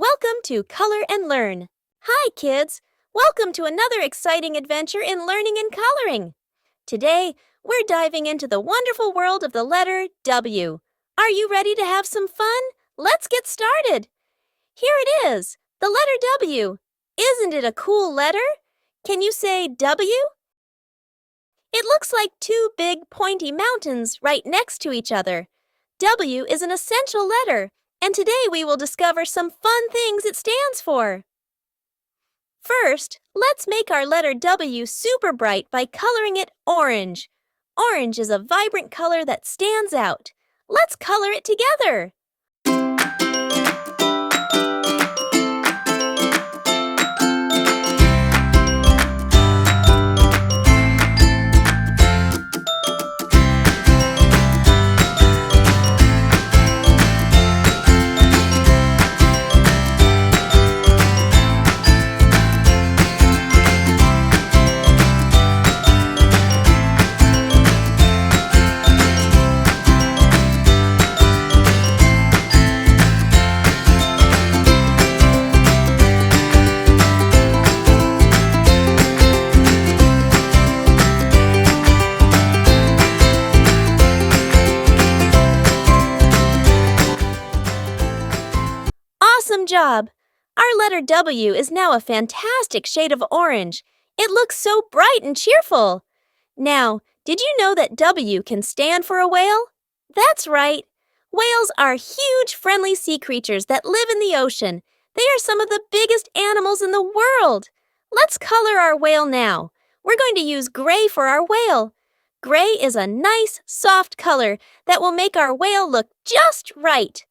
Welcome to Color and Learn. Hi, kids. Welcome to another exciting adventure in learning and coloring. Today, we're diving into the wonderful world of the letter W. Are you ready to have some fun? Let's get started. Here it is, the letter W. Isn't it a cool letter? Can you say W? It looks like two big pointy mountains right next to each other. W is an essential letter, and today we will discover some fun things it stands for. First, let's make our letter W super bright by coloring it orange. Orange is a vibrant color that stands out. Let's color it together. Awesome job! Our letter W is now a fantastic shade of orange. It looks so bright and cheerful. Now, did you know that W can stand for a whale? That's right. Whales are huge, friendly sea creatures that live in the ocean. They are some of the biggest animals in the world. Let's color our whale now. We're going to use gray for our whale. Gray is a nice, soft color that will make our whale look just right.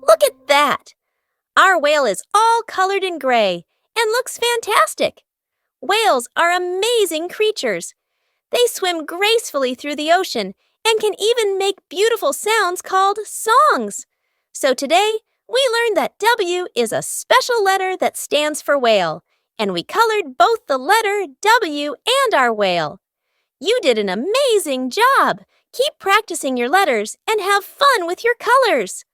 Look at that! Our whale is all colored in gray and looks fantastic. Whales are amazing creatures. They swim gracefully through the ocean and can even make beautiful sounds called songs. So today, we learned that W is a special letter that stands for whale, and we colored both the letter W and our whale. You did an amazing job! Keep practicing your letters and have fun with your colors!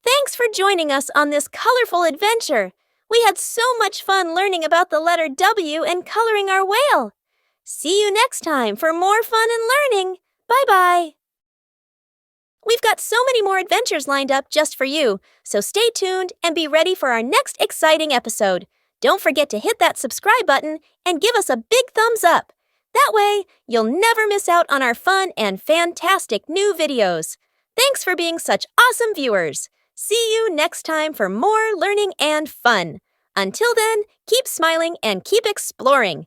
Thanks for joining us on this colorful adventure. We had so much fun learning about the letter W and coloring our whale. See you next time for more fun and learning. Bye-bye. We've got so many more adventures lined up just for you, so stay tuned and be ready for our next exciting episode. Don't forget to hit that subscribe button and give us a big thumbs up. That way, you'll never miss out on our fun and fantastic new videos. Thanks for being such awesome viewers. See you next time for more learning and fun. Until then, keep smiling and keep exploring.